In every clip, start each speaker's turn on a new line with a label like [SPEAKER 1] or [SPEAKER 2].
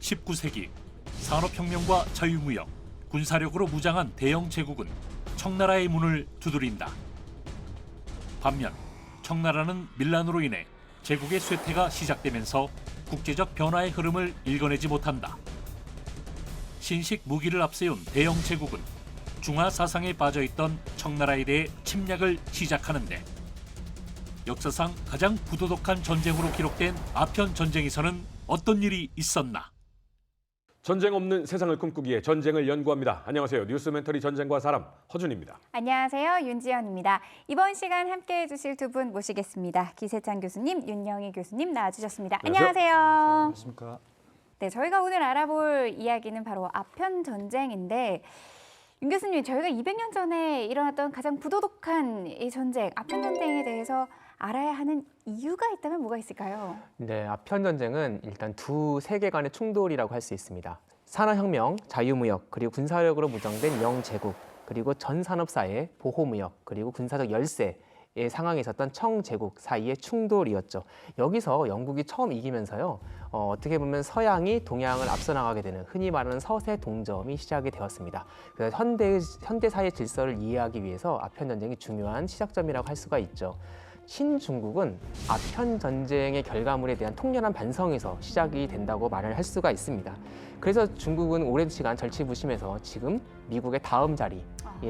[SPEAKER 1] 19세기 산업혁명과 자유무역, 군사력으로 무장한 대영 제국은 청나라의 문을 두드린다. 반면 청나라는 밀란으로 인해 제국의 쇠퇴가 시작되면서 국제적 변화의 흐름을 읽어내지 못한다. 신식 무기를 앞세운 대영 제국은 중화 사상에 빠져있던 청나라에 대해 침략을 시작하는데 역사상 가장 부도덕한 전쟁으로 기록된 아편 전쟁에서는 어떤 일이 있었나?
[SPEAKER 2] 전쟁 없는 세상을 꿈꾸기에 전쟁을 연구합니다. 안녕하세요. 뉴스멘터리 전쟁과 사람 허준입니다.
[SPEAKER 3] 안녕하세요. 윤지연입니다. 이번 시간 함께해 주실 두 분 모시겠습니다. 기세찬 교수님, 윤영희 교수님 나와주셨습니다. 안녕하세요.
[SPEAKER 4] 안녕하십니까.
[SPEAKER 3] 네, 저희가 오늘 알아볼 이야기는 바로 아편 전쟁인데 윤 교수님, 저희가 200년 전에 일어났던 가장 부도덕한 이 전쟁, 아편 전쟁에 대해서 알아야 하는 이유가 있다면 뭐가 있을까요?
[SPEAKER 5] 네, 아편 전쟁은 일단 두 세계 간의 충돌이라고 할 수 있습니다. 산업혁명, 자유무역, 그리고 군사력으로 무장된 영제국, 그리고 전산업사회, 보호무역, 그리고 군사적 열세의 상황에 있었던 청제국 사이의 충돌이었죠. 여기서 영국이 처음 이기면서요, 어떻게 보면 서양이 동양을 앞서 나가게 되는 흔히 말하는 서세 동점이 시작이 되었습니다. 그래서 현대 사회 질서를 이해하기 위해서 아편 전쟁이 중요한 시작점이라고 할 수가 있죠. 신중국은 아편 전쟁의 결과물에 대한 통렬한 반성에서 시작이 된다고 말을 할 수가 있습니다. 그래서 중국은 오랜 시간 절치부심해서 지금 미국의 다음 자리에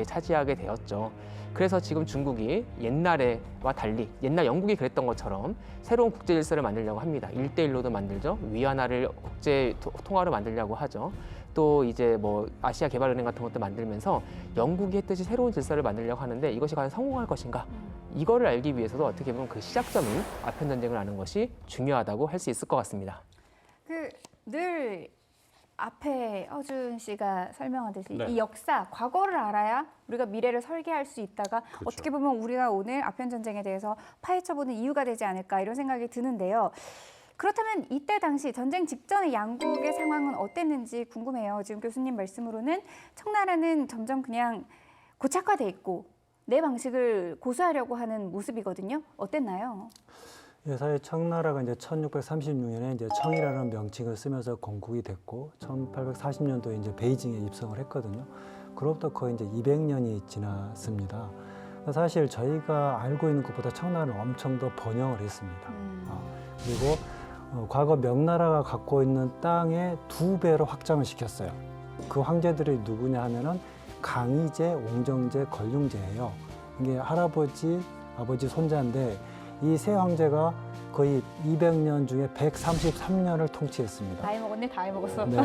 [SPEAKER 5] 차지하게 되었죠. 그래서 지금 중국이 옛날에와 달리 옛날 영국이 그랬던 것처럼 새로운 국제 질서를 만들려고 합니다. 1대1로도 만들죠. 위안화를 국제 통화로 만들려고 하죠. 또 이제 뭐 아시아 개발은행 같은 것도 만들면서 영국이 했듯이 새로운 질서를 만들려고 하는데 이것이 과연 성공할 것인가? 이거를 알기 위해서도 어떻게 보면 그 시작점인 아편 전쟁을 아는 것이 중요하다고 할 수 있을 것 같습니다.
[SPEAKER 3] 늘 앞에 허준 씨가 설명하듯이
[SPEAKER 2] 네.
[SPEAKER 3] 이 역사, 과거를 알아야 우리가 미래를 설계할 수 있다가
[SPEAKER 2] 그렇죠.
[SPEAKER 3] 어떻게 보면 우리가 오늘 아편 전쟁에 대해서 파헤쳐보는 이유가 되지 않을까 이런 생각이 드는데요. 그렇다면 이때 당시 전쟁 직전의 양국의 상황은 어땠는지 궁금해요. 지금 교수님 말씀으로는 청나라는 점점 그냥 고착화돼 있고 내 방식을 고수하려고 하는 모습이거든요. 어땠나요?
[SPEAKER 4] 예, 사실 청나라가 이제 1636년에 이제 청이라는 명칭을 쓰면서 건국이 됐고 1840년도에 이제 베이징에 입성을 했거든요. 그로부터 거의 이제 200년이 지났습니다. 사실 저희가 알고 있는 것보다 청나라는 엄청 더 번영을 했습니다. 그리고 과거 명나라가 갖고 있는 땅의 2배로 확장을 시켰어요. 그 황제들이 누구냐 하면은 강희제, 옹정제, 걸륭제예요. 이게 할아버지, 아버지, 손자인데 이 세 황제가 거의 200년 중에 133년을 통치했습니다.
[SPEAKER 3] 다 해먹었네, 다 해먹었어.
[SPEAKER 4] 네.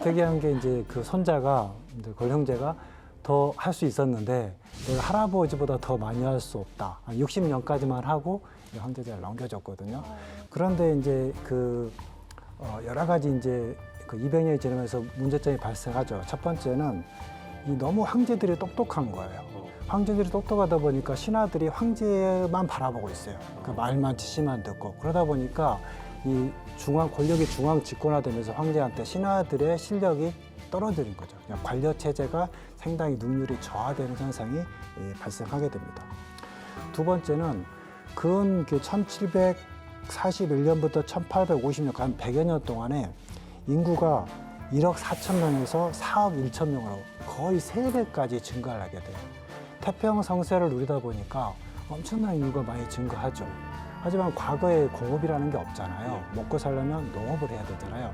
[SPEAKER 4] 특이한 게 이제 그 손자가 이제 걸륭제가 더 할 수 있었는데 내가 할아버지보다 더 많이 할 수 없다. 한 60년까지만 하고 황제제를 넘겨줬거든요. 그런데 이제 그 여러 가지 이제 그 200년이 지나면서 문제점이 발생하죠. 첫 번째는 이 너무 황제들이 똑똑한 거예요. 황제들이 똑똑하다 보니까 신하들이 황제만 바라보고 있어요. 그 말만 지시만 듣고 그러다 보니까 이 권력이 중앙 집권화되면서 황제한테 신하들의 실력이 떨어지는 거죠. 그냥 관료 체제가 상당히 능률이 저하되는 현상이 발생하게 됩니다. 두 번째는 근 1741년부터 1850년, 한 100여 년 동안에 인구가 1억 4천 명에서 4억 1천 명으로 거의 3배까지 증가를 하게 돼요. 태평 성세를 누리다 보니까 엄청난 인구가 많이 증가하죠. 하지만 과거에 공업이라는 게 없잖아요. 먹고 살려면 농업을 해야 되잖아요.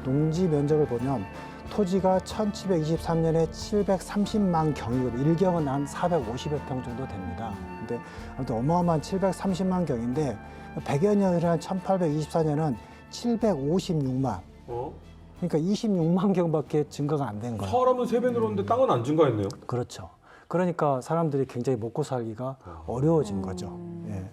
[SPEAKER 4] 농지 면적을 보면 토지가 1723년에 730만 경이거든요. 1경은 한 450여 평 정도 됩니다. 근데 아무튼 어마어마한 730만 경인데 100여 년을 한 1824년은 756만. 그러니까 26만 경밖에 증가가 안 된 거예요.
[SPEAKER 2] 사람은 3배 늘었는데 땅은 안 증가했네요.
[SPEAKER 4] 그렇죠. 그러니까 사람들이 굉장히 먹고 살기가 어려워진 거죠. 예.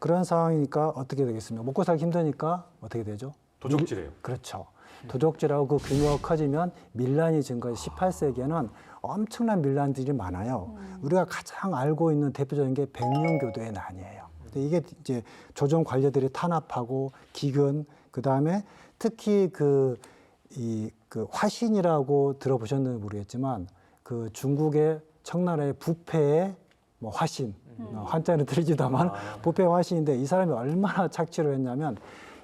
[SPEAKER 4] 그런 상황이니까 어떻게 되겠습니까? 먹고 살기 힘드니까 어떻게 되죠?
[SPEAKER 2] 도적질이에요.
[SPEAKER 4] 그렇죠. 도적질하고 그 규모가 커지면 밀란이 증가해서 18세기에는 엄청난 밀란들이 많아요. 우리가 가장 알고 있는 대표적인 게 백령교도의 난이에요. 근데 이게 이제 조정 관료들이 탄압하고 기근, 그 다음에 특히 그 화신이라고 들어보셨는지 모르겠지만 그 중국의 청나라의 부패의 뭐 화신, 한자는 들리지도만 부패 화신인데 이 사람이 얼마나 착취를 했냐면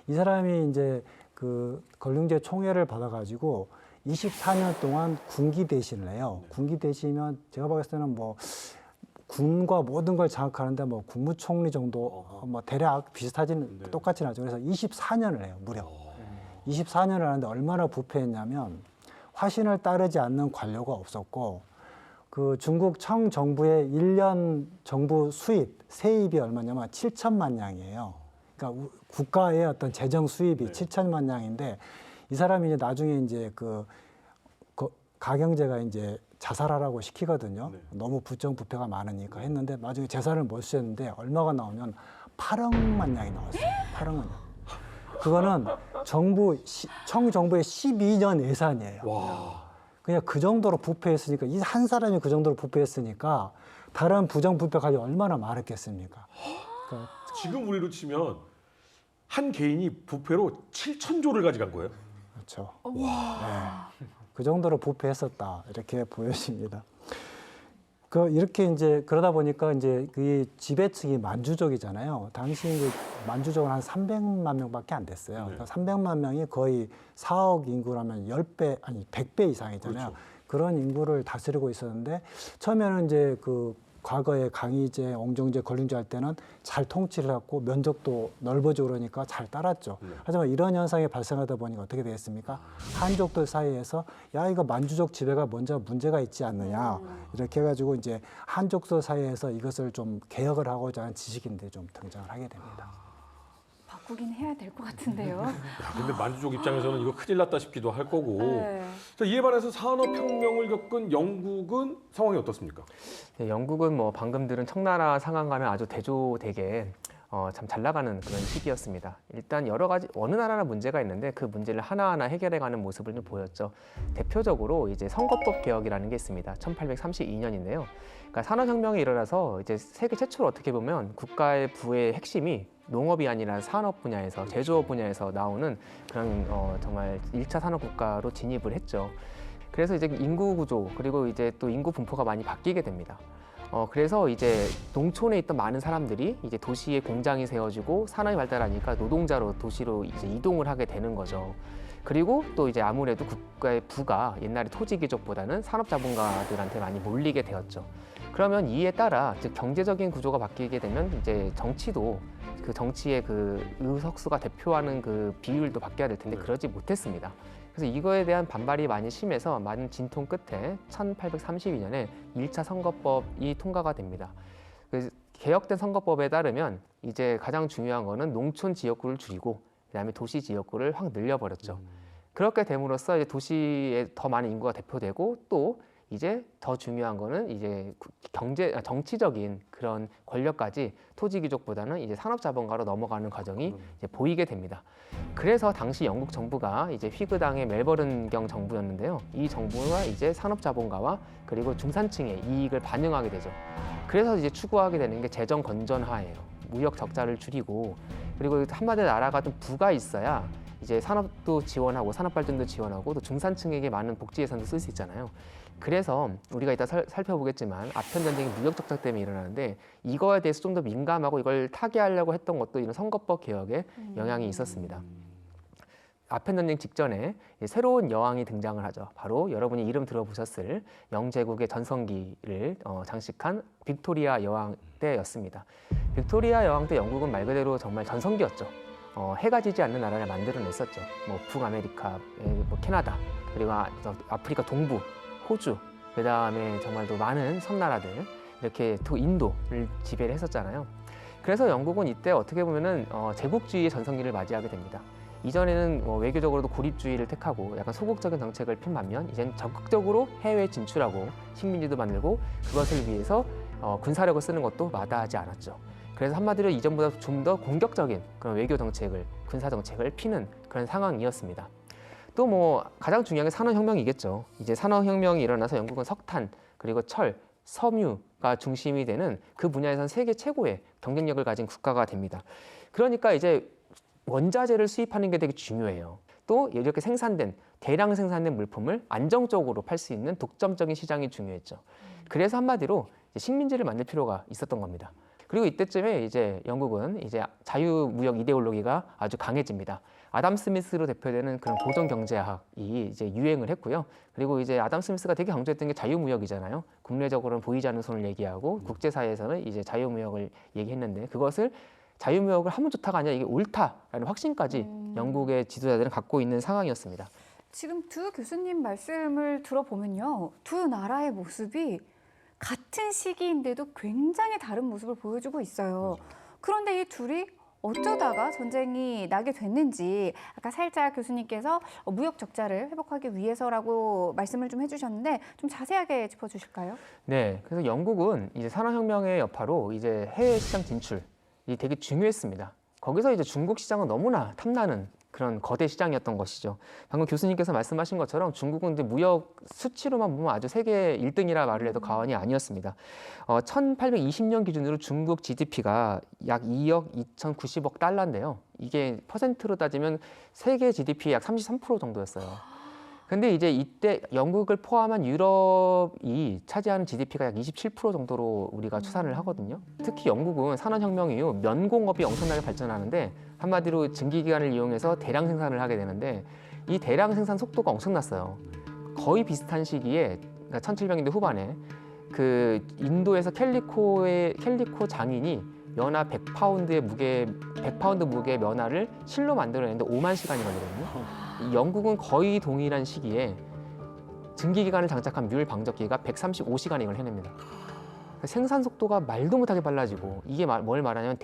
[SPEAKER 4] 이 사람이 이제 그 걸륭제 총애를 받아가지고 24년 동안 군기 대신을 해요. 군기 대신이면 제가 봤을 때는 뭐 군과 모든 걸 장악하는데 뭐 국무총리 정도 뭐 대략 비슷하지는 똑같진 않죠. 그래서 24년을 해요, 무려. 24년을 하는데 얼마나 부패했냐면 화신을 따르지 않는 관료가 없었고 그 중국 청 정부의 1년 정부 수입, 세입이 얼마냐면 7천만 양이에요. 그러니까 국가의 어떤 재정 수입이 7천만 양인데 이 사람이 이제 나중에 이제 그 가경제가 이제 자살하라고 시키거든요. 너무 부정부패가 많으니까 했는데 나중에 재산을 몰수했는데 얼마가 나오면 8억만 양이 나왔어요. 8억만 양. 그거는 청 정부의 12년 예산이에요.
[SPEAKER 2] 와.
[SPEAKER 4] 그냥 그 정도로 부패했으니까 이 한 사람이 그 정도로 부패했으니까 다른 부정부패 관리 얼마나 많았겠습니까? 그러니까
[SPEAKER 2] 지금 우리로 치면 한 개인이 부패로 7천조를 가져간 거예요.
[SPEAKER 4] 그렇죠. 네. 그 정도로 부패했었다 이렇게 보여집니다. 이렇게 이제 그러다 보니까 이제 그 지배층이 만주족이잖아요. 당시 이제 만주족은 한 300만 명밖에 안 됐어요. 그러니까 300만 명이 거의 4억 인구라면 10배 아니 100배 이상이잖아요.
[SPEAKER 2] 그렇죠.
[SPEAKER 4] 그런 인구를 다스리고 있었는데 처음에는 이제 그 과거에 강희제, 옹정제, 걸륭제 할 때는 잘 통치를 했고 면적도 넓어지고 그러니까 잘 따랐죠. 하지만 이런 현상이 발생하다 보니까 어떻게 되겠습니까? 한족들 사이에서 야 이거 만주족 지배가 먼저 문제가 있지 않느냐 이렇게 해가지고 이제 한족들 사이에서 이것을 좀 개혁을 하고자 하는 지식인들이 좀 등장을 하게 됩니다.
[SPEAKER 3] 바꾸긴 해야 될 것 같은데요.
[SPEAKER 2] 야, 근데 만주족 입장에서는 이거 큰일 났다 싶기도 할 거고.
[SPEAKER 3] 네.
[SPEAKER 2] 자, 이에 반해서 산업혁명을 겪은 영국은 상황이 어떻습니까?
[SPEAKER 5] 네, 영국은 뭐 방금 들은 청나라 상황과는 아주 대조되게 참 잘 나가는 그런 시기였습니다. 일단 여러 가지 어느 나라나 문제가 있는데 그 문제를 하나하나 해결해가는 모습을 좀 보였죠. 대표적으로 이제 선거법 개혁이라는 게 있습니다. 1832년인데요. 그러니까 산업혁명이 일어나서 이제 세계 최초로 어떻게 보면 국가의 부의 핵심이 농업이 아니라 산업 분야에서 제조업 분야에서 나오는 그런 정말 1차 산업 국가로 진입을 했죠. 그래서 이제 인구 구조 그리고 이제 또 인구 분포가 많이 바뀌게 됩니다. 그래서 이제 농촌에 있던 많은 사람들이 이제 도시에 공장이 세워지고 산업이 발달하니까 노동자로 도시로 이제 이동을 하게 되는 거죠. 그리고 또 이제 아무래도 국가의 부가 옛날에 토지 귀족보다는 산업 자본가들한테 많이 몰리게 되었죠. 그러면 이에 따라 즉 경제적인 구조가 바뀌게 되면 이제 정치도 그 정치의 그 의석수가 대표하는 그 비율도 바뀌어야 될 텐데 그러지 못했습니다. 그래서 이거에 대한 반발이 많이 심해서 많은 진통 끝에 1832년에 1차 선거법이 통과가 됩니다. 그 개혁된 선거법에 따르면 이제 가장 중요한 거는 농촌 지역구를 줄이고 그다음에 도시 지역구를 확 늘려버렸죠. 그렇게 됨으로써 이제 도시에 더 많은 인구가 대표되고 또 이제 더 중요한 거는 이제 정치적인 그런 권력까지 토지 귀족보다는 이제 산업 자본가로 넘어가는 과정이 이제 보이게 됩니다. 그래서 당시 영국 정부가 이제 휘그당의 멜버른경 정부였는데요. 이 정부가 이제 산업 자본가와 그리고 중산층의 이익을 반영하게 되죠. 그래서 이제 추구하게 되는 게 재정 건전화예요. 무역 적자를 줄이고 그리고 한마디로 나라가 좀 부가 있어야 이제 산업도 지원하고 산업 발전도 지원하고 또 중산층에게 많은 복지 예산도 쓸 수 있잖아요. 그래서 우리가 이따 살펴보겠지만 아편 전쟁이 무역 적자 때문에 일어나는데 이거에 대해서 좀 더 민감하고 이걸 타개하려고 했던 것도 이런 선거법 개혁에 영향이 있었습니다. 아편 전쟁 직전에 새로운 여왕이 등장을 하죠. 바로 여러분이 이름 들어보셨을 영제국의 전성기를 장식한 빅토리아 여왕 때였습니다. 빅토리아 여왕 때 영국은 말 그대로 정말 전성기였죠. 해가 지지 않는 나라를 만들어냈었죠. 뭐 북아메리카, 뭐 캐나다, 그리고 아프리카 동부, 호주, 그 다음에 정말 또 많은 섬나라들, 이렇게 또 인도를 지배를 했었잖아요. 그래서 영국은 이때 어떻게 보면은 제국주의의 전성기를 맞이하게 됩니다. 이전에는 외교적으로도 고립주의를 택하고 약간 소극적인 정책을 핀 반면 이제는 적극적으로 해외에 진출하고 식민지도 만들고 그것을 위해서 군사력을 쓰는 것도 마다하지 않았죠. 그래서 한마디로 이전보다 좀 더 공격적인 그런 외교 정책을, 군사 정책을 피는 그런 상황이었습니다. 또 뭐 가장 중요한 게 산업혁명이겠죠. 이제 산업혁명이 일어나서 영국은 석탄, 그리고 철, 섬유가 중심이 되는 그 분야에서는 세계 최고의 경쟁력을 가진 국가가 됩니다. 그러니까 이제 원자재를 수입하는 게 되게 중요해요. 또 이렇게 대량 생산된 물품을 안정적으로 팔 수 있는 독점적인 시장이 중요했죠. 그래서 한마디로 식민지를 만들 필요가 있었던 겁니다. 그리고 이때쯤에 이제 영국은 이제 자유무역 이데올로기가 아주 강해집니다. 아담 스미스로 대표되는 그런 고전 경제학이 이제 유행을 했고요. 그리고 이제 아담 스미스가 되게 강조했던 게 자유무역이잖아요. 국내적으로는 보이지 않는 손을 얘기하고 국제사회에서는 이제 자유무역을 얘기했는데 그것을 자유무역을 하면 좋다가 아니라 이게 옳다라는 확신까지 영국의 지도자들은 갖고 있는 상황이었습니다.
[SPEAKER 3] 지금 두 교수님 말씀을 들어보면요. 두 나라의 모습이 같은 시기인데도 굉장히 다른 모습을 보여주고 있어요. 그런데 이 둘이 어쩌다가 전쟁이 나게 됐는지 아까 살짝 교수님께서 무역 적자를 회복하기 위해서라고 말씀을 좀 해주셨는데 좀 자세하게 짚어주실까요?
[SPEAKER 5] 네, 그래서 영국은 이제 산업혁명의 여파로 이제 해외 시장 진출이 되게 중요했습니다. 거기서 이제 중국 시장은 너무나 탐나는 그런 거대 시장이었던 것이죠. 방금 교수님께서 말씀하신 것처럼 중국은 이제 무역 수치로만 보면 아주 세계 1등이라 말을 해도 과언이 아니었습니다. 1820년 기준으로 중국 GDP가 약 2억 2,090억 달러인데요. 이게 퍼센트로 따지면 세계 GDP의 약 33% 정도였어요. 근데 이제 이때 영국을 포함한 유럽이 차지하는 GDP가 약 27% 정도로 우리가 추산을 하거든요. 특히 영국은 산업혁명 이후 면공업이 엄청나게 발전하는데 한마디로 증기기관을 이용해서 대량 생산을 하게 되는데 이 대량 생산 속도가 엄청났어요. 거의 비슷한 시기에 그러니까 1700년대 후반에 그 인도에서 캘리코 장인이 연화 100파운드 무게의 면화를 실로 만들어내는데 5만 시간이 걸리거든요. 영국은 거의 동일한 시기에 증기기관을 장착한 뮬 방적기가 135시간에 이걸 해냅니다. 생산 속도가 말도 못하게 빨라지고 이게 뭘 말하냐면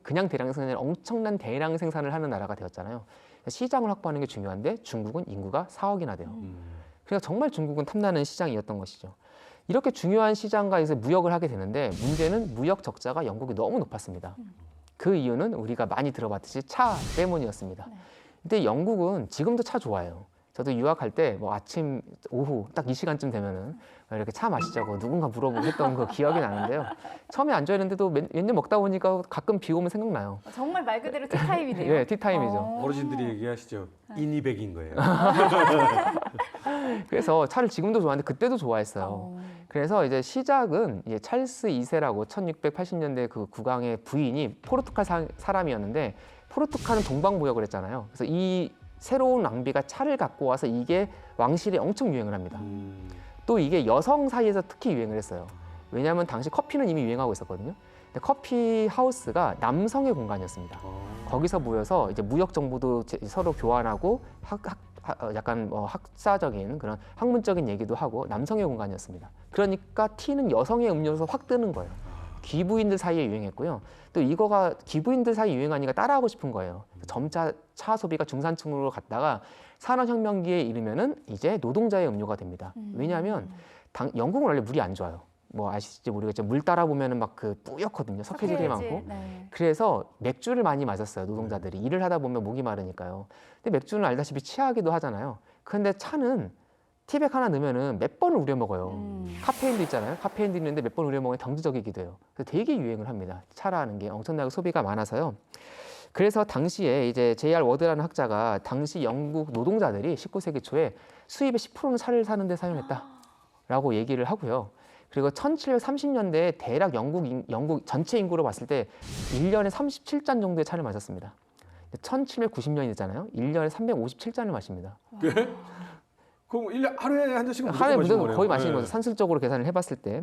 [SPEAKER 5] 그냥 대량 생산이 아니라 엄청난 대량 생산을 하는 나라가 되었잖아요. 시장을 확보하는 게 중요한데 중국은 인구가 4억이나 돼요. 그러니까 정말 중국은 탐나는 시장이었던 것이죠. 이렇게 중요한 시장가에서 무역을 하게 되는데 문제는 무역 적자가 영국이 너무 높았습니다. 그 이유는 우리가 많이 들어봤듯이 차 때문이었습니다. 근데 영국은 지금도 차 좋아해요. 저도 유학할 때 뭐 아침, 오후 딱 이 시간쯤 되면은 이렇게 차 마시자고 누군가 물어보고 했던 그 기억이 나는데요. 처음에 안 좋아했는데도 몇 년 먹다 보니까 가끔 비 오면 생각나요.
[SPEAKER 3] 정말 말 그대로 티타임이네요.
[SPEAKER 5] 네, 티타임이죠.
[SPEAKER 2] 어르신들이 얘기하시죠. 인이백인 거예요.
[SPEAKER 5] 그래서 차를 지금도 좋아하는데 그때도 좋아했어요. 그래서 이제 시작은 이제 찰스 2세라고 1680년대 그 국왕의 부인이 포르투갈 사람이었는데 포르투갈은 동방무역을 했잖아요. 그래서 이 새로운 낭비가 차를 갖고 와서 이게 왕실에 엄청 유행을 합니다. 또 이게 여성 사이에서 특히 유행을 했어요. 왜냐하면 당시 커피는 이미 유행하고 있었거든요. 근데 커피 하우스가 남성의 공간이었습니다. 거기서 모여서 이제 무역 정보도 서로 교환하고 약간 학사적인 그런 학문적인 얘기도 하고 남성의 공간이었습니다. 그러니까 티는 여성의 음료로 확 뜨는 거예요. 귀부인들 사이에 유행했고요. 또 이거가 귀부인들 사이에 유행하니까 따라하고 싶은 거예요. 점차 차 소비가 중산층으로 갔다가 산업혁명기에 이르면은 이제 노동자의 음료가 됩니다. 왜냐하면 영국은 원래 물이 안 좋아요. 뭐 아시지 모르겠지만 물 따라 보면은 막 그 뿌옇거든요. 석회질이 많고.
[SPEAKER 3] 네.
[SPEAKER 5] 그래서 맥주를 많이 마셨어요. 노동자들이 일을 하다 보면 목이 마르니까요. 근데 맥주는 알다시피 취하기도 하잖아요. 그런데 차는 티백 하나 넣으면은 몇 번을 우려 먹어요. 카페인도 있잖아요. 카페인도 있는데 몇 번 우려 먹으면 경제적이기도 해요. 그래서 되게 유행을 합니다. 차라는 게 엄청나게 소비가 많아서요. 그래서 당시에 이제 J.R. 워드라는 학자가 당시 영국 노동자들이 19세기 초에 수입의 10%는 차를 사는데 사용했다라고 얘기를 하고요. 그리고 1730년대에 대략 영국 전체 인구로 봤을 때 1년에 37잔 정도의 차를 마셨습니다. 1790년이잖아요. 1년에 357잔을 마십니다.
[SPEAKER 2] 그럼 하루에 한 잔씩은
[SPEAKER 5] 하루에
[SPEAKER 2] 무조건 마시는 거네요.
[SPEAKER 5] 거의 마시는 거죠. 산술적으로 계산을 해봤을 때.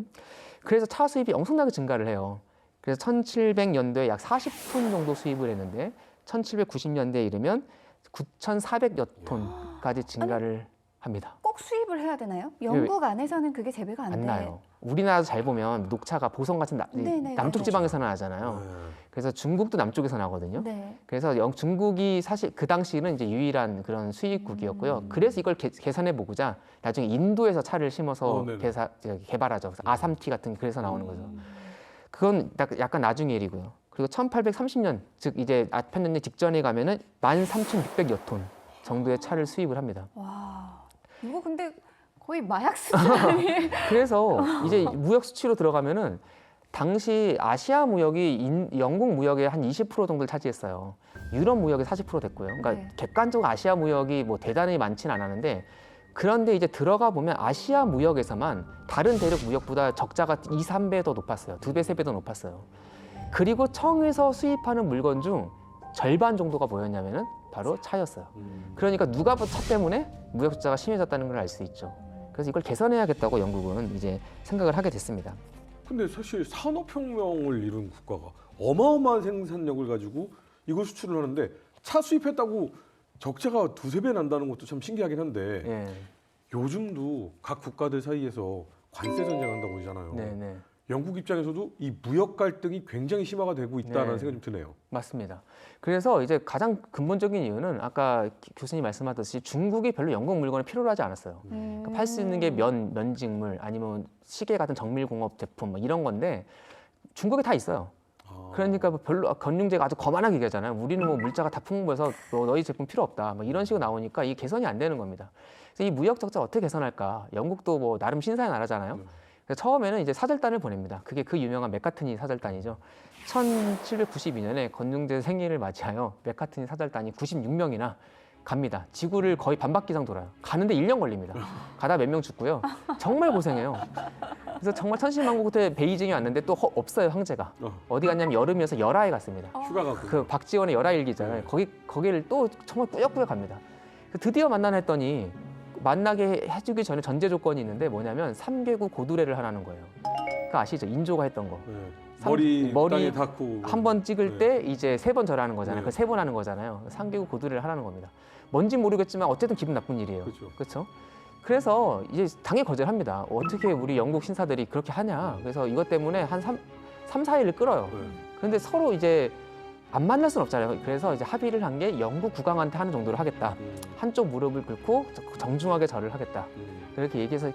[SPEAKER 5] 그래서 차 수입이 엄청나게 증가를 해요. 그래서 1700년도에 약 40톤 정도 수입을 했는데 1790년대에 이르면 9,400여 톤까지 증가를 합니다.
[SPEAKER 3] 꼭 수입을 해야 되나요? 영국 안에서는 그게 재배가
[SPEAKER 5] 안
[SPEAKER 3] 안
[SPEAKER 5] 나요. 우리나라도 잘 보면 녹차가 보성 같은
[SPEAKER 3] 네네,
[SPEAKER 5] 남쪽
[SPEAKER 3] 맞아요.
[SPEAKER 5] 지방에서 나잖아요.
[SPEAKER 2] 네.
[SPEAKER 5] 그래서 중국도 남쪽에서 나거든요.
[SPEAKER 3] 네.
[SPEAKER 5] 그래서 중국이 사실 그 당시는 이제 유일한 그런 수입국이었고요. 그래서 이걸 계산해 보고자 나중에 인도에서 차를 심어서
[SPEAKER 2] 네네.
[SPEAKER 5] 개발하죠. 그래서 아삼티 같은 게 그래서 나오는 거죠. 그건 약간 나중 일이고요. 그리고 1830년 즉 이제 아편년대 직전에 가면은 13,600여 톤 정도의 차를 수입을 합니다.
[SPEAKER 3] 와, 이거 근데 거의 마약 수준 아니에요?
[SPEAKER 5] 그래서 이제 무역 수치로 들어가면은 당시 아시아 무역이 영국 무역의 한 20% 정도를 차지했어요. 유럽 무역의 40% 됐고요. 그러니까
[SPEAKER 3] 네.
[SPEAKER 5] 객관적으로 아시아 무역이 뭐 대단히 많지는 않았는데 그런데 이제 들어가 보면 아시아 무역에서만 다른 대륙 무역보다 적자가 2, 3배 더 높았어요. 2배, 3배 더 높았어요. 그리고 청에서 수입하는 물건 중 절반 정도가 뭐였냐면은 바로 차였어요. 그러니까 누가 차 때문에 무역 적자가 심해졌다는 걸 알 수 있죠. 그래서 이걸 개선해야겠다고 영국은 이제 생각을 하게 됐습니다.
[SPEAKER 2] 근데 사실 산업혁명을 이룬 국가가 어마어마한 생산력을 가지고 이걸 수출을 하는데 차 수입했다고 적자가 두세 배 난다는 것도 참 신기하긴 한데
[SPEAKER 5] 예.
[SPEAKER 2] 요즘도 각 국가들 사이에서 관세 전쟁한다고 그러잖아요.
[SPEAKER 5] 네.
[SPEAKER 2] 영국 입장에서도 이 무역 갈등이 굉장히 심화가 되고 있다는
[SPEAKER 5] 네.
[SPEAKER 2] 생각이 좀 드네요.
[SPEAKER 5] 맞습니다. 그래서 이제 가장 근본적인 이유는 아까 교수님 말씀하듯이 중국이 별로 영국 물건을 필요로 하지 않았어요. 그러니까 팔 수 있는 게 면직물 아니면 시계 같은 정밀공업 제품 뭐 이런 건데 중국에 다 있어요. 그러니까 별로 건융제가 아주 거만하게 얘기하잖아요. 우리는 뭐 물자가 다 풍부해서 너희 제품 필요 없다. 뭐 이런 식으로 나오니까 이게 개선이 안 되는 겁니다. 그래서 이 무역 적자 어떻게 개선할까? 영국도 뭐 나름 신사의 나라잖아요. 그래서 처음에는 이제 사절단을 보냅니다. 그게 그 유명한 맥카트니 사절단이죠. 1792년에 건융제 생일을 맞이하여 맥카트니 사절단이 96명이나 갑니다. 지구를 거의 반바퀴 이상 돌아요. 가는데 1년 걸립니다. 가다 몇 명 죽고요. 정말 고생해요. 그래서 정말 천신만고 끝에 베이징에 왔는데 또 없어요, 황제가. 어디 갔냐면 여름이어서 열하에 갔습니다.
[SPEAKER 2] 휴가 가고.
[SPEAKER 5] 그 박지원의 열하일기 있잖아요. 거기를 또 정말 꾸역꾸역 갑니다. 드디어 만나나 했더니 만나게 해주기 전에 전제 조건이 있는데 뭐냐면 3개국 고두례를 하라는 거예요. 그 아시죠? 인조가 했던 거.
[SPEAKER 2] 머리 땅에
[SPEAKER 5] 머리
[SPEAKER 2] 닿고
[SPEAKER 5] 한 번 찍을 때 이제 3번 절하는 거잖아요.
[SPEAKER 2] 네.
[SPEAKER 5] 그 3번 하는 거잖아요. 3개국 고두례를 하라는 겁니다. 뭔지 모르겠지만 어쨌든 기분 나쁜 일이에요.
[SPEAKER 2] 그렇죠.
[SPEAKER 5] 그래서 이제 당연히 거절합니다. 어떻게 우리 영국 신사들이 그렇게 하냐. 그래서 이것 때문에 한 3, 4일을 끌어요. 그런데 서로 이제 안 만날 수는 없잖아요. 그래서 이제 합의를 한 게 영국 국왕한테 하는 정도로 하겠다. 한쪽 무릎을 꿇고 정중하게 절을 하겠다. 그렇게 얘기해서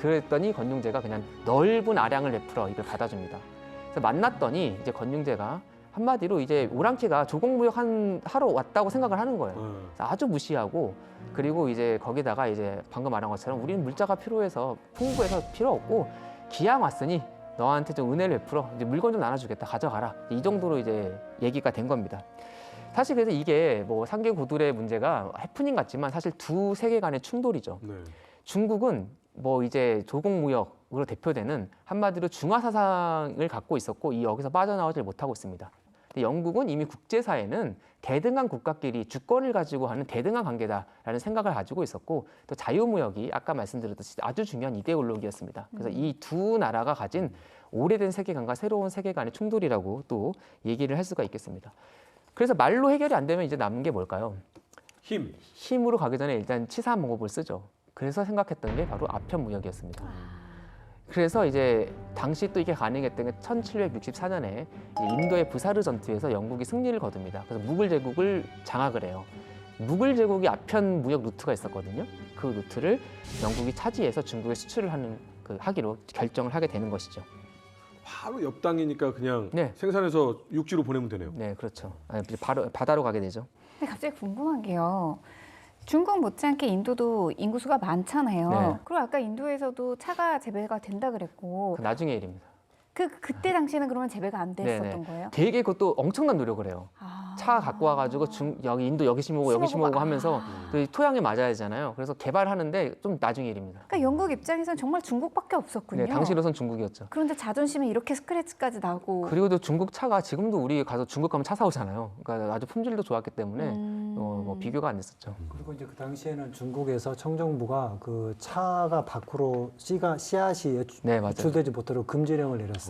[SPEAKER 5] 그랬더니 건융제가 그냥 넓은 아량을 베풀어 이걸 받아줍니다. 그래서 만났더니 이제 건융제가 한마디로 이제 오랑캐가 조공무역 하러 왔다고 생각을 하는 거예요. 그래서 아주 무시하고 그리고 이제 거기다가 이제 방금 말한 것처럼 우리는 물자가 필요해서 풍부해서 필요 없고 기왕 왔으니 너한테 좀 은혜를 베풀어 이제 물건 좀 나눠주겠다 가져가라 이 정도로 이제 얘기가 된 겁니다. 사실 그래서 이게 뭐 상계 고들의 문제가 해프닝 같지만 사실 두 세계 간의 충돌이죠. 중국은 뭐 이제 조공무역으로 대표되는 한마디로 중화 사상을 갖고 있었고 이 여기서 빠져나오질 못하고 있습니다. 근데 영국은 이미 국제사회는 대등한 국가끼리 주권을 가지고 하는 대등한 관계다라는 생각을 가지고 있었고 또 자유무역이 아까 말씀드렸듯이 아주 중요한 이데올로기였습니다. 그래서 이 두 나라가 가진 오래된 세계관과 새로운 세계관의 충돌이라고 또 얘기를 할 수가 있겠습니다. 그래서 말로 해결이 안 되면 이제 남은 게 뭘까요? 힘으로 가기 전에 일단 치사무법을 쓰죠. 그래서 생각했던 게 바로 아편무역이었습니다. 그래서 이제 당시 또 이게 가능했던 게 1764년에 인도의 부사르 전투에서 영국이 승리를 거둡니다. 그래서 무굴 제국을 장악을 해요. 무굴 제국이 아편 무역 루트가 있었거든요. 그 루트를 영국이 차지해서 중국에 수출을 하기로 결정을 하게 되는 것이죠.
[SPEAKER 2] 바로 옆 땅이니까 그냥
[SPEAKER 5] 네.
[SPEAKER 2] 생산해서 육지로 보내면 되네요.
[SPEAKER 5] 네, 그렇죠. 바로 바다로 가게 되죠.
[SPEAKER 3] 근데 갑자기 궁금한 게요. 중국 못지않게 인도도 인구수가 많잖아요.
[SPEAKER 5] 네.
[SPEAKER 3] 그리고 아까 인도에서도 차가 재배가 된다 그랬고
[SPEAKER 5] 나중에 일입니다.
[SPEAKER 3] 그때 당시에는 그러면 재배가 안 됐었던
[SPEAKER 5] 네네.
[SPEAKER 3] 거예요?
[SPEAKER 5] 되게 그것도 엄청난 노력을 해요. 차 갖고 와가지고 여기 인도 여기 심어오고 여기 심어오고 하면서 또 토양에 맞아야 되잖아요. 그래서 개발하는데 좀 나중에 일입니다.
[SPEAKER 3] 그러니까 영국 입장에서는 정말 중국밖에 없었군요.
[SPEAKER 5] 네, 당시로선 중국이었죠.
[SPEAKER 3] 그런데 자존심에 이렇게 스크래치까지 나고.
[SPEAKER 5] 그리고 또 중국 차가 지금도 우리 가서 중국 가면 차 사오잖아요. 그러니까 아주 품질도 좋았기 때문에 뭐 비교가 안 됐었죠.
[SPEAKER 4] 그리고 이제 그 당시에는 중국에서 청정부가 그 차가 밖으로 씨앗이
[SPEAKER 5] 네, 맞아요.
[SPEAKER 4] 유출되지 못하도록 금지령을 내렸어요.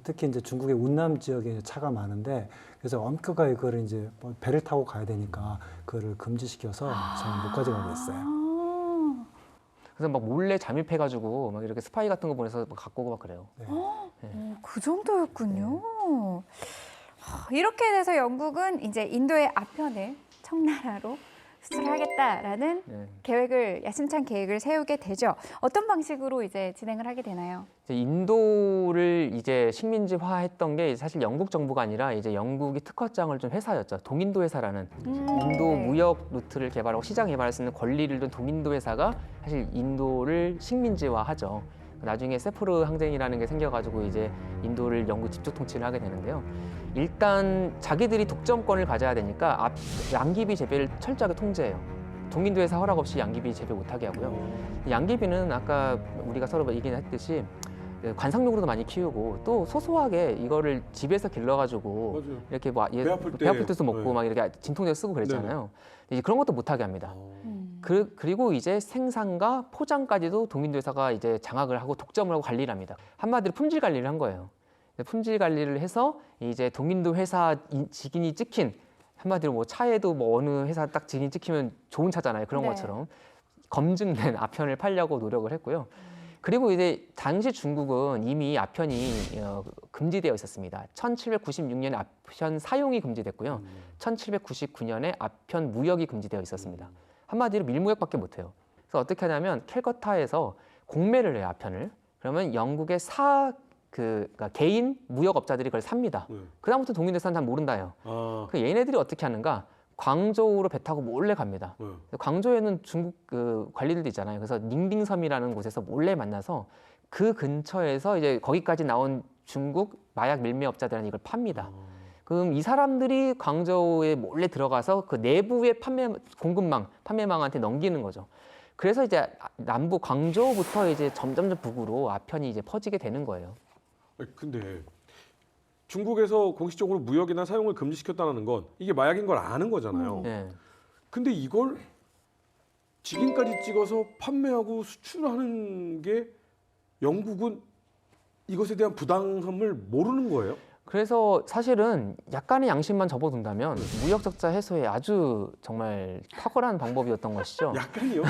[SPEAKER 4] 특히 이제 중국의 운남 지역에 차가 많은데 그래서 엄격하게 그걸 이제 뭐 배를 타고 가야 되니까 그거를 금지시켜서 잘 못 가져가게 했어요.
[SPEAKER 5] 그래서 막 몰래 잠입해가지고 막 이렇게 스파이 같은 거 보내서 막 갖고 오고 막 그래요.
[SPEAKER 3] 그 정도였군요. 이렇게 돼서 영국은 이제 인도의 아편을 청나라로 수출하겠다라는 야심찬 계획을 세우게 되죠. 어떤 방식으로 이제 진행을 하게 되나요?
[SPEAKER 5] 이제 인도를 이제 식민지화했던 게 사실 영국 정부가 아니라 이제 영국이 특허장을 준 회사였죠. 동인도 회사라는 인도 무역 루트를 개발하고 시장 개발할 수 있는 권리를 둔 동인도 회사가 사실 인도를 식민지화하죠. 나중에 세포르 항쟁이라는 게 생겨가지고 이제 인도를 영국 직접 통치를 하게 되는데요. 일단 자기들이 독점권을 가져야 되니까 양귀비 재배를 철저하게 통제해요. 동인도 회사 허락 없이 양귀비 재배 못하게 하고요. 양귀비는 아까 우리가 서로 얘기했듯이 관상용으로도 많이 키우고 또 소소하게 이거를 집에서 길러가지고
[SPEAKER 2] 맞아요.
[SPEAKER 5] 이렇게 뭐
[SPEAKER 2] 배 아플
[SPEAKER 5] 배 아플
[SPEAKER 2] 때.
[SPEAKER 5] 때도 먹고
[SPEAKER 2] 네.
[SPEAKER 5] 막 이렇게 진통제 쓰고 그랬잖아요. 근데 이제 그런 것도 못하게 합니다.
[SPEAKER 3] 음.
[SPEAKER 5] 그리고 이제 생산과 포장까지도 동인도회사가 이제 장악을 하고 독점을 하고 관리를 합니다. 한마디로 품질 관리를 한 거예요. 품질 관리를 해서 이제 동인도 회사 직인이 찍힌 한마디로 뭐 차에도 뭐 어느 회사 딱 직인이 찍히면 좋은 차잖아요. 그런
[SPEAKER 3] 네.
[SPEAKER 5] 것처럼 검증된 아편을 팔려고 노력을 했고요. 그리고 이제 당시 중국은 이미 아편이 금지되어 있었습니다. 1796년에 아편 사용이 금지됐고요. 1799년에 아편 무역이 금지되어 있었습니다. 한마디로 밀무역밖에 못해요. 그래서 어떻게 하냐면 캘커타에서 공매를 해요, 아편을. 그러면 영국의 그러니까 개인 무역업자들이 그걸 삽니다.
[SPEAKER 2] 네.
[SPEAKER 5] 그다음부터 동인회사는 잘 모른다요.
[SPEAKER 2] 아,
[SPEAKER 5] 그 얘네들이 어떻게 하는가? 광저우로 배 타고 몰래 갑니다.
[SPEAKER 2] 네.
[SPEAKER 5] 광저우에는 중국 그 관리들도 있잖아요. 그래서 닝빙섬이라는 곳에서 몰래 만나서 그 근처에서 이제 거기까지 나온 중국 마약 밀매업자들한테 이걸 팝니다. 그럼 이 사람들이 광저우에 몰래 들어가서 그 내부의 판매망한테 넘기는 거죠. 그래서 이제 남부 광저우부터 이제 점점 북으로 아편이 이제 퍼지게 되는 거예요.
[SPEAKER 2] 아니, 근데 중국에서 공식적으로 무역이나 사용을 금지시켰다는 건 이게 마약인 걸 아는 거잖아요.
[SPEAKER 5] 네.
[SPEAKER 2] 근데 이걸 직인까지 찍어서 판매하고 수출하는 게 영국은 이것에 대한 부당함을 모르는 거예요?
[SPEAKER 5] 그래서 사실은 약간의 양심만 접어둔다면 무역 적자 해소에 아주 정말 탁월한 방법이었던 것이죠.
[SPEAKER 2] 약간이요.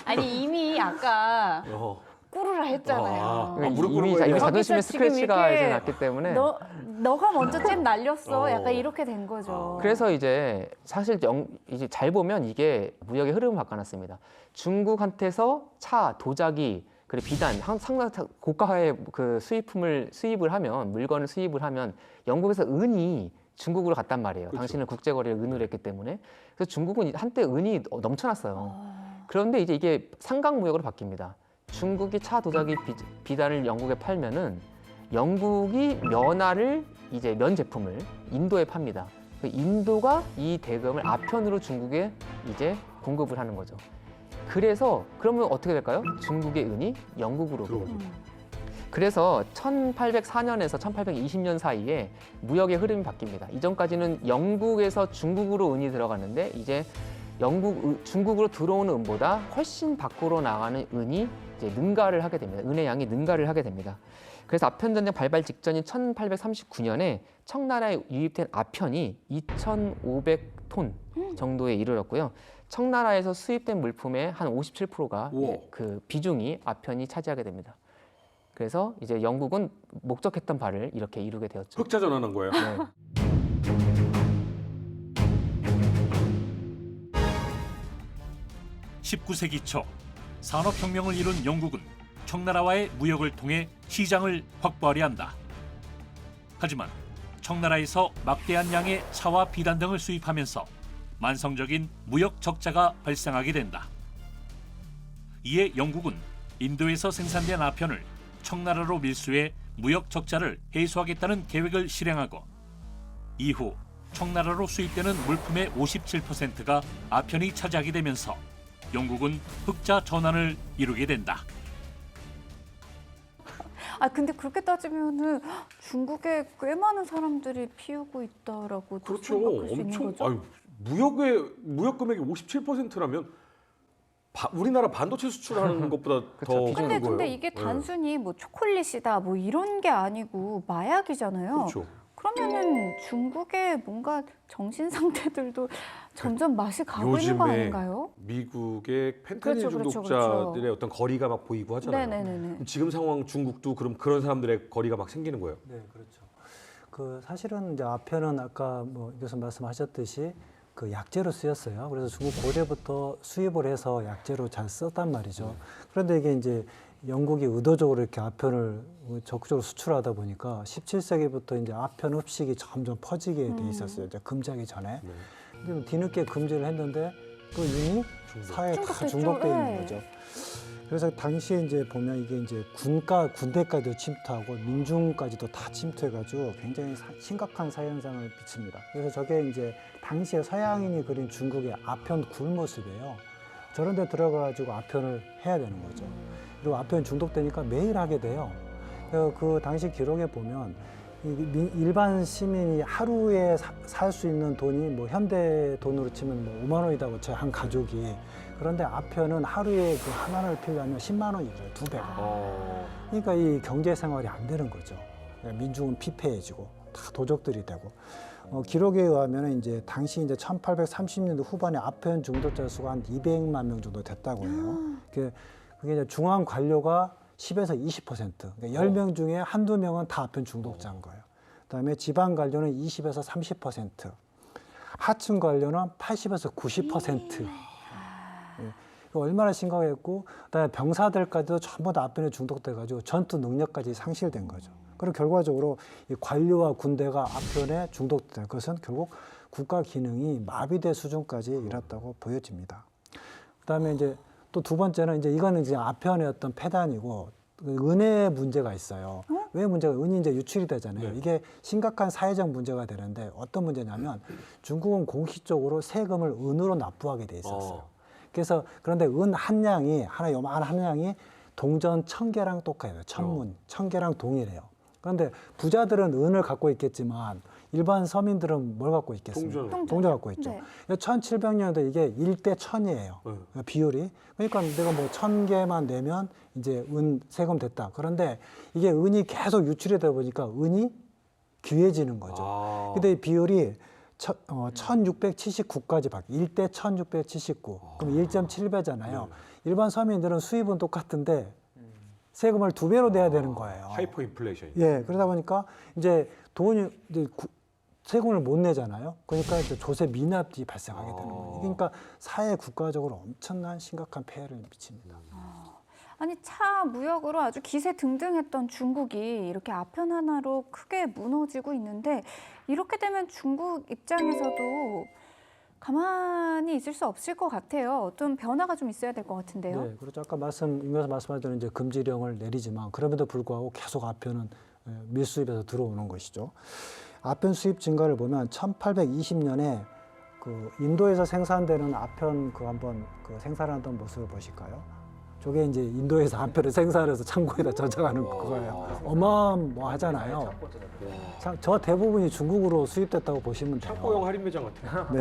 [SPEAKER 3] 아니 이미 아까
[SPEAKER 2] 어.
[SPEAKER 3] 꾸르라 했잖아요.
[SPEAKER 2] 아, 무릎 꿇은
[SPEAKER 5] 이미
[SPEAKER 2] 거예요?
[SPEAKER 5] 자존심에
[SPEAKER 3] 거기서 지금
[SPEAKER 5] 스크래치가
[SPEAKER 3] 이렇게
[SPEAKER 5] 이제 났기 때문에
[SPEAKER 3] 너가 먼저 잼 날렸어. 약간
[SPEAKER 2] 어.
[SPEAKER 3] 이렇게 된 거죠.
[SPEAKER 5] 그래서 이제 사실 이제 잘 보면 이게 무역의 흐름을 바꿔놨습니다. 중국한테서 차, 도자기, 그리고 비단 상당히 고가의 그 수입을 하면 물건을 수입을 하면 영국에서 은이 중국으로 갔단 말이에요.
[SPEAKER 2] 그렇죠.
[SPEAKER 5] 당신은 국제 거래를 은으로 했기 때문에. 그래서 중국은 한때 은이 넘쳐났어요. 그런데 이제 이게 상강 무역으로 바뀝니다. 중국이 차, 도자기, 비단을 영국에 팔면은 영국이 면 제품을 인도에 팝니다. 인도가 이 대금을 아편으로 중국에 이제 공급을 하는 거죠. 그래서 그러면 어떻게 될까요? 중국의 은이 영국으로 오게 됩니다. 그래서 1804년에서 1820년 사이에 무역의 흐름이 바뀝니다. 이전까지는 영국에서 중국으로 은이 들어갔는데 이제 중국으로 들어오는 은보다 훨씬 밖으로 나가는 은이 이제 능가를 하게 됩니다. 은의 양이 능가를 하게 됩니다. 그래서 아편 전쟁 발발 직전인 1839년에 청나라에 유입된 아편이 2,500톤 정도에 이르렀고요. 청나라에서 수입된 물품의 한 57%가 그 비중이 아편이 차지하게 됩니다. 그래서 이제 영국은 목적했던 바를 이렇게 이루게 되었죠.
[SPEAKER 2] 흑자 전환한 거예요.
[SPEAKER 5] 네.
[SPEAKER 1] (19세기) 초 산업혁명을 이룬 영국은 청나라와의 무역을 통해 시장을 확보하려 한다. 하지만 청나라에서 막대한 양의 차와 비단 등을 수입하면서 만성적인 무역 적자가 발생하게 된다. 이에 영국은 인도에서 생산된 아편을 청나라로 밀수해 무역 적자를 해소하겠다는 계획을 실행하고 이후 청나라로 수입되는 물품의 57%가 아편이 차지하게 되면서 영국은 흑자 전환을 이루게 된다.
[SPEAKER 3] 아 근데 그렇게 따지면은 중국에 꽤 많은 사람들이 피우고 있다라고
[SPEAKER 2] 그렇죠.
[SPEAKER 3] 생각할 수 있는
[SPEAKER 2] 엄청
[SPEAKER 3] 거죠.
[SPEAKER 2] 아유, 무역 금액이 57%라면 우리나라 반도체 수출하는 것보다 더
[SPEAKER 5] 비중이
[SPEAKER 2] 큰 거예요.
[SPEAKER 3] 근데 이게
[SPEAKER 2] 네.
[SPEAKER 3] 단순히 뭐 초콜릿이다 뭐 이런 게 아니고 마약이잖아요.
[SPEAKER 2] 그렇죠.
[SPEAKER 3] 그러면은 중국의 뭔가 정신 상태들도 점점 맛이 가고 있는 거
[SPEAKER 2] 요즘에
[SPEAKER 3] 아닌가요?
[SPEAKER 2] 미국의 펜타닐
[SPEAKER 3] 그렇죠, 그렇죠,
[SPEAKER 2] 중독자들의
[SPEAKER 3] 그렇죠.
[SPEAKER 2] 어떤 거리가 막 보이고 하잖아요.
[SPEAKER 3] 네네네네.
[SPEAKER 2] 그럼 지금 상황 중국도 그런 사람들의 거리가 막 생기는 거예요.
[SPEAKER 4] 네, 그렇죠. 그 사실은 이제 아편은 아까 뭐 교수님 말씀하셨듯이 그 약재로 쓰였어요. 그래서 중국 고대부터 수입을 해서 약재로 잘 썼단 말이죠. 그런데 이게 이제 영국이 의도적으로 이렇게 아편을 적극적으로 수출하다 보니까 17세기부터 이제 아편 흡식이 점점 퍼지게 돼 있었어요. 이제 금지하기 전에.
[SPEAKER 2] 네.
[SPEAKER 4] 근데 뒤늦게 금지를 했는데 그 이미 사회에 다
[SPEAKER 3] 중독됐죠.
[SPEAKER 4] 중독돼 있는
[SPEAKER 3] 네.
[SPEAKER 4] 거죠. 그래서 당시에 이제 보면 이게 이제 군대까지도 침투하고 민중까지도 다 침투해가지고 굉장히 심각한 사회 현상을 비칩니다. 그래서 저게 이제 당시에 서양인이 그린 중국의 아편 굴 모습이에요. 저런 데 들어가가지고 아편을 해야 되는 거죠. 그리고 아편 중독되니까 매일 하게 돼요. 그 당시 기록에 보면 일반 시민이 하루에 살 수 있는 돈이 뭐 현대 돈으로 치면 뭐 5만 원이다고 쳐요, 한 가족이. 그런데 아편은 하루에 그 하나를 피려면 10만 원이래요, 2배가. 그러니까 이 경제 생활이 안 되는 거죠. 민중은 피폐해지고 다 도적들이 되고. 기록에 의하면 이제 당시 이제 1830년대 후반에 아편 중독자 수가 한 200만 명 정도 됐다고 해요. 그게 이제 중앙 관료가 10에서 20%. 그러니까 10명 중에 한두 명은 다 아편 중독자인 거예요. 그다음에 지방 관료는 20에서 30%. 하층 관료는 80에서 90%. 얼마나 심각했고, 그다음에 병사들까지도 전부 다 아편에 중독돼가지고 전투 능력까지 상실된 거죠. 그리고 결과적으로 이 관료와 군대가 아편에 중독된 것은 결국 국가 기능이 마비될 수준까지 이뤘다고 보여집니다. 그다음에 이제 또 두 번째는 이제 이거는 이제 아편의 어떤 폐단이고 은의 문제가 있어요. 왜 문제가? 은이 이제 유출이 되잖아요. 이게 심각한 사회적 문제가 되는데 어떤 문제냐면 중국은 공식적으로 세금을 은으로 납부하게 돼 있었어요. 그래서 그런데 은 한 양이 하나 요만한 한 양이 동전 1000개랑 똑같아요. 천문 1000개랑 동일해요. 그런데 부자들은 은을 갖고 있겠지만 일반 서민들은 뭘 갖고 있겠습니까? 동전 갖고 있죠.
[SPEAKER 3] 네.
[SPEAKER 4] 1700년대 이게 1대 1000이에요. 비율이. 그러니까 내가 뭐 1000개만 내면 이제 은 세금 됐다. 그런데 이게 은이 계속 유출이 되다 보니까 은이 귀해지는 거죠. 근데 이 비율이 1679까지 바뀌어. 1대 1679. 그럼 1.7배잖아요. 일반 서민들은 수입은 똑같은데 세금을 2배로 내야 되는 거예요.
[SPEAKER 2] 하이퍼 인플레이션.
[SPEAKER 4] 예, 그러다 보니까 이제 돈이 이제 세금을 못 내잖아요. 그러니까 이제 조세 미납이 발생하게 되는 거예요. 그러니까 사회 국가적으로 엄청난 심각한 폐해를 미칩니다.
[SPEAKER 3] 아니 차 무역으로 아주 기세 등등했던 중국이 이렇게 아편 하나로 크게 무너지고 있는데 이렇게 되면 중국 입장에서도 가만히 있을 수 없을 것 같아요. 어떤 변화가 좀 있어야 될 것 같은데요.
[SPEAKER 4] 네, 그렇죠. 아까 임에서 말씀하신 대로 이제 금지령을 내리지만 그럼에도 불구하고 계속 아편은 밀수입에서 들어오는 것이죠. 아편 수입 증가를 보면 1820년에 그 인도에서 생산되는 아편 한번 생산하던 모습을 보실까요? 저게 이제 인도에서 아편을 생산해서 창고에다 저장하는 거예요. 어마어마하잖아요. 저 대부분이 중국으로 수입됐다고 보시면 돼요.
[SPEAKER 2] 창고용 할인 매장 같아요.
[SPEAKER 4] 네.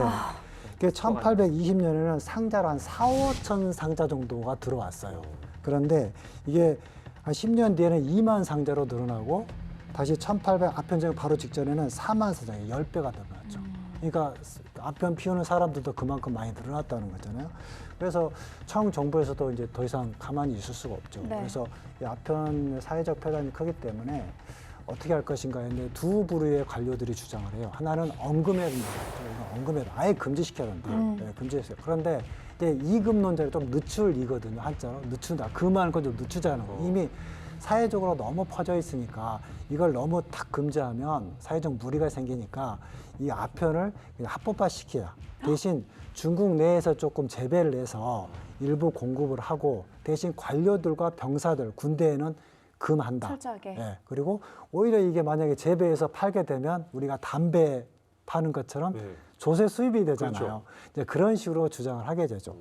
[SPEAKER 4] 그 1820년에는 상자로 한 4, 5천 상자 정도가 들어왔어요. 그런데 이게 한 10년 뒤에는 2만 상자로 늘어나고 다시 아편전 바로 직전에는 4만 상자에 10배가 늘어났죠. 그러니까 아편 피우는 사람들도 그만큼 많이 늘어났다는 거잖아요. 그래서 청 정부에서도 이제 더 이상 가만히 있을 수가 없죠.
[SPEAKER 3] 네.
[SPEAKER 4] 그래서 이 아편 사회적 폐단이 크기 때문에 어떻게 할 것인가 했는데 두 부류의 관료들이 주장을 해요. 하나는 엄금액 아예 금지시켜야 된다. 네, 금지했어요. 그런데 이제 이금론자를 좀 늦출이거든요. 한자로 늦춘다. 금하는 건 좀 늦추자는 거. 이미 사회적으로 너무 퍼져 있으니까 이걸 너무 탁 금지하면 사회적 무리가 생기니까 이 아편을 그냥 합법화 시켜야. 대신 중국 내에서 조금 재배를 해서 일부 공급을 하고 대신 관료들과 병사들, 군대에는 금한다.
[SPEAKER 3] 철저하게.
[SPEAKER 4] 예, 그리고 오히려 이게 만약에 재배해서 팔게 되면 우리가 담배 파는 것처럼 조세 수입이 되잖아요.
[SPEAKER 2] 그렇죠.
[SPEAKER 4] 이제 그런 식으로 주장을 하게 되죠.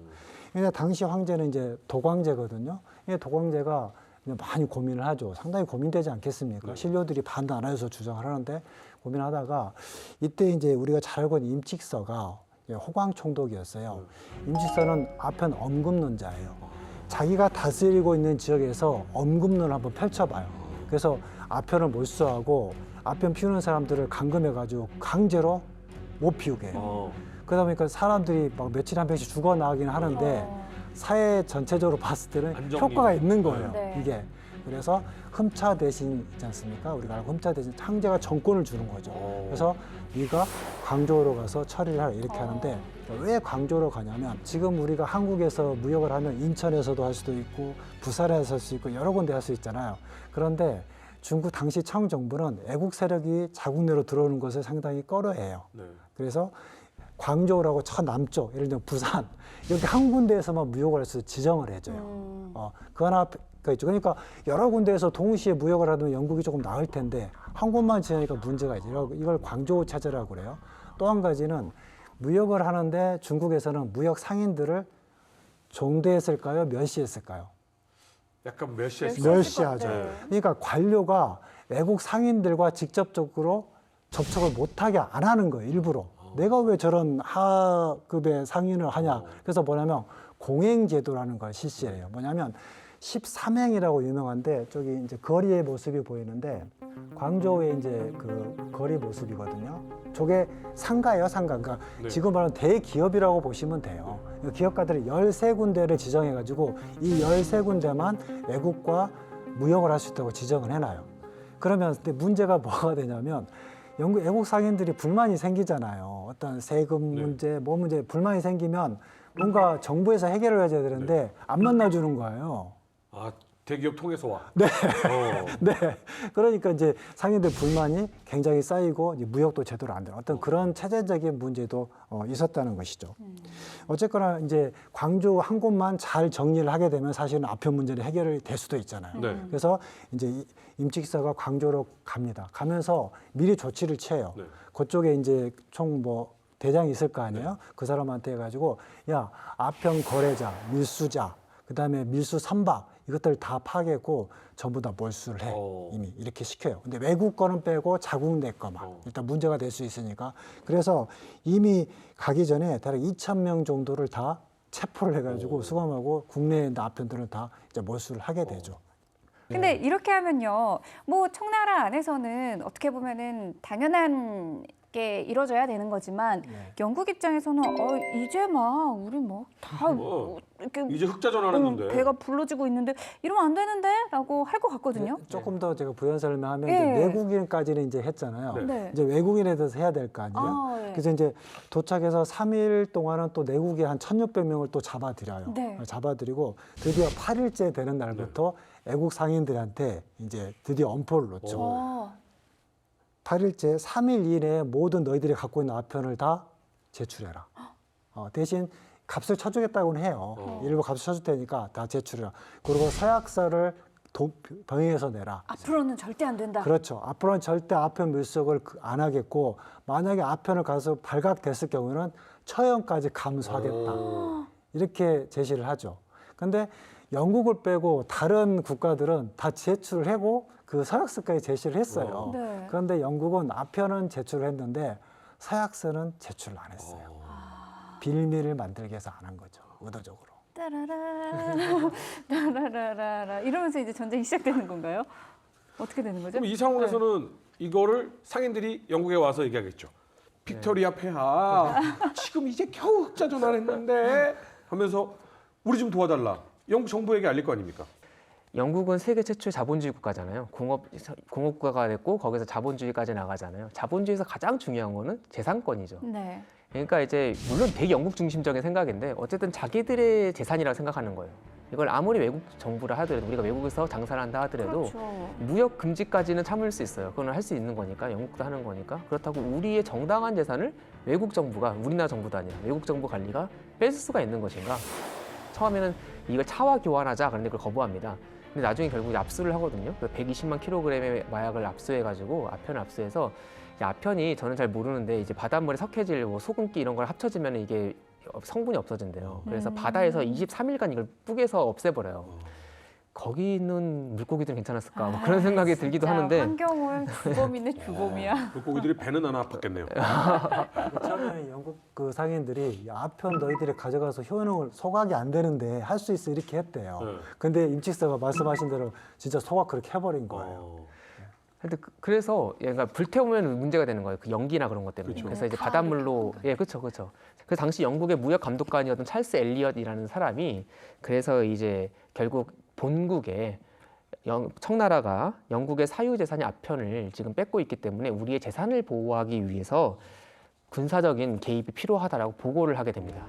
[SPEAKER 4] 그러니까 당시 황제는 이제 도광제거든요. 이 도광제가 많이 고민을 하죠. 상당히 고민되지 않겠습니까? 신료들이 반대 안 해서 주장을 하는데 고민하다가 이때 이제 우리가 잘 알고 있는 임칙서가 호광총독이었어요. 임칙서는 아편 엄금론자예요. 자기가 다스리고 있는 지역에서 엄금론을 한번 펼쳐봐요. 그래서 아편을 몰수하고 아편 피우는 사람들을 감금해가지고 강제로 못 피우게 해요. 그러다 보니까 사람들이 막 며칠에 한 명씩 죽어나가긴 하는데 사회 전체적으로 봤을 때는 효과가 있는 거예요.
[SPEAKER 3] 네.
[SPEAKER 4] 이게. 그래서 흠차 대신 있지 않습니까? 우리가 알고 흠차 대신 황제가 정권을 주는 거죠. 그래서 네가 광저우로 가서 처리를 하라 이렇게 하는데 왜 광저우로 가냐면 지금 우리가 한국에서 무역을 하면 인천에서도 할 수도 있고 부산에서 할 수 있고 여러 군데 할 수 있잖아요. 그런데 중국 당시 청 정부는 애국 세력이 자국 내로 들어오는 것을 상당히 꺼려해요. 그래서 광저우라고 저 남쪽, 예를 들면 부산 이렇게 한 군데에서만 무역을 할 수 지정을 해줘요. 그 하나가 있죠. 그러니까 여러 군데에서 동시에 무역을 하면 영국이 조금 나을 텐데 한 곳만 지으니까 문제가 있죠. 이걸 광저우 체제라고 그래요. 또 한 가지는 무역을 하는데 중국에서는 무역 상인들을 종대했을까요? 멸시했을까요?
[SPEAKER 2] 약간 멸시했어요.
[SPEAKER 4] 멸시하죠.
[SPEAKER 2] 네.
[SPEAKER 4] 그러니까 관료가 외국 상인들과 직접적으로 접촉을 못하게 안 하는 거예요, 일부러. 내가 왜 저런 하급의 상인을 하냐. 그래서 뭐냐면 공행제도라는 걸 실시해요. 뭐냐면 13행이라고 유명한데 저기 이제 거리의 모습이 보이는데 광저우의 이제 그 거리 모습이거든요. 저게 상가예요, 상가. 그러니까
[SPEAKER 2] 네.
[SPEAKER 4] 지금 말하는 대기업이라고 보시면 돼요. 기업가들이 13군데를 지정해가지고 이 13군데만 외국과 무역을 할 수 있다고 지정을 해놔요. 그러면 근데 문제가 뭐가 되냐면 외국 상인들이 불만이 생기잖아요. 어떤 세금 문제, 뭐 문제, 불만이 생기면 뭔가 정부에서 해결을 해줘야 되는데 안 만나주는 거예요.
[SPEAKER 2] 아, 대기업 통해서 와.
[SPEAKER 4] 네.
[SPEAKER 2] 어.
[SPEAKER 4] 네. 그러니까 이제 상인들 불만이 굉장히 쌓이고 이제 무역도 제대로 안 되는 어떤 그런 체제적인 문제도 있었다는 것이죠. 어쨌거나 이제 광주 한 곳만 잘 정리를 하게 되면 사실은 아편 문제는 해결이 될 수도 있잖아요.
[SPEAKER 2] 네.
[SPEAKER 4] 그래서 이제 임직사가 광주로 갑니다. 가면서 미리 조치를 취해요.
[SPEAKER 2] 네.
[SPEAKER 4] 그쪽에 이제 총 뭐 대장이 있을 거 아니에요? 그 사람한테 해가지고 야, 아편 거래자, 밀수자, 그다음에 밀수 선박 이것들 다 파괴했고 전부 다 몰수를 해. 이미 이렇게 시켜요. 근데 외국 거는 빼고 자국 내 거만 일단 문제가 될 수 있으니까 그래서 이미 가기 전에 대략 2,000명 정도를 다 체포를 해가지고 수감하고 국내에 있는 아편들은 다 이제 몰수를 하게 되죠.
[SPEAKER 3] 근데 이렇게 하면요, 뭐 청나라 안에서는 어떻게 보면은 당연한 게 이루어져야 되는 거지만 영국 입장에서는 이제 막 우리 뭐 다 이렇게
[SPEAKER 2] 이제 흑자 전환했는데.
[SPEAKER 3] 배가 불러지고 있는데 이러면 안 되는데라고 할 것 같거든요.
[SPEAKER 4] 조금 더 제가 부연 설명하면
[SPEAKER 3] 예.
[SPEAKER 4] 이제 내국인까지는 이제 했잖아요.
[SPEAKER 3] 네.
[SPEAKER 4] 이제 외국인에 대해서 해야 될 거 아니에요.
[SPEAKER 3] 아, 예.
[SPEAKER 4] 그래서 이제 도착해서 3일 동안은 또 내국인 한 1,600명을 또 잡아들여요.
[SPEAKER 3] 네.
[SPEAKER 4] 잡아들이고 드디어 8일째 되는 날부터 외국 상인들한테 이제 드디어 엄포를 놓죠.
[SPEAKER 3] 어.
[SPEAKER 4] 8일째 3일 이내에 모든 너희들이 갖고 있는 아편을 다 제출해라. 대신 값을 쳐주겠다고는 해요. 일부 값을 쳐줄 테니까 다 제출해라. 그리고 서약서를 병행해서 내라.
[SPEAKER 3] 앞으로는 절대 안 된다.
[SPEAKER 4] 그렇죠. 앞으로는 절대 아편 밀수를 안 하겠고 만약에 아편을 가서 발각됐을 경우에는 처형까지 감수하겠다. 이렇게 제시를 하죠. 근데 영국을 빼고 다른 국가들은 다 제출을 하고 그 서약서까지 제시를 했어요.
[SPEAKER 3] 네.
[SPEAKER 4] 그런데 영국은 아편은 제출을 했는데 서약서는 제출을 안 했어요. 빌미를 만들기 위해서 안 한 거죠. 의도적으로.
[SPEAKER 3] 따라라 따라라라 이러면서 이제 전쟁이 시작되는 건가요? 어떻게 되는 거죠?
[SPEAKER 2] 그럼 이 상황에서는 이거를 상인들이 영국에 와서 얘기하겠죠. 빅토리아 폐하 지금 이제 겨우 흑자 전환했는데 하면서 우리 좀 도와달라. 영국 정부에게 알릴 거 아닙니까?
[SPEAKER 5] 영국은 세계 최초의 자본주의 국가잖아요. 공업국가가 됐고 거기서 자본주의까지 나가잖아요. 자본주의에서 가장 중요한 거는 재산권이죠.
[SPEAKER 3] 네.
[SPEAKER 5] 그러니까 이제 물론 되게 영국 중심적인 생각인데 어쨌든 자기들의 재산이라고 생각하는 거예요. 이걸 아무리 외국 정부라 하더라도 우리가 외국에서 장사를 한다 하더라도
[SPEAKER 3] 그렇죠.
[SPEAKER 5] 무역 금지까지는 참을 수 있어요. 그건 할 수 있는 거니까 영국도 하는 거니까. 그렇다고 우리의 정당한 재산을 외국 정부가 우리나라 정부도 아니라 외국 정부 관리가 뺏을 수가 있는 것인가? 처음에는 이걸 차와 교환하자 그런데 그걸 거부합니다. 근데 나중에 결국 압수를 하거든요. 120만 킬로그램의 마약을 압수해가지고 아편을 압수해서 이 아편이 저는 잘 모르는데 이제 바닷물에 석회질, 뭐 소금기 이런 걸 합쳐지면 이게 성분이 없어진대요. 그래서 바다에서 23일간 이걸 뿌개서 없애버려요. 거기 있는 물고기들은 괜찮았을까? 뭐 그런 생각이 들기도
[SPEAKER 3] 진짜
[SPEAKER 5] 하는데
[SPEAKER 3] 환경오염 주범이네 주범이야.
[SPEAKER 2] 물고기들이 배는 하나 아팠겠네요.
[SPEAKER 4] 처음에 영국 그 상인들이 야, 아편 너희들이 가져가서 효능을 소각이 안 되는데 할 수 있어 이렇게 했대요.
[SPEAKER 2] 네.
[SPEAKER 4] 근데 임칙사가 말씀하신 대로 진짜 소각 그렇게 해버린 거예요.
[SPEAKER 5] 근데 그래서 얘가 불태우면 문제가 되는 거예요. 그 연기나 그런 것 때문에.
[SPEAKER 2] 그쵸.
[SPEAKER 5] 그래서 이제 바닷물로 그렇죠. 그 당시 영국의 무역 감독관이었던 찰스 엘리엇이라는 사람이 그래서 이제 결국 본국에 청나라가 영국의 사유 재산의 아편을 지금 뺏고 있기 때문에 우리의 재산을 보호하기 위해서 군사적인 개입이 필요하다라고 보고를 하게 됩니다.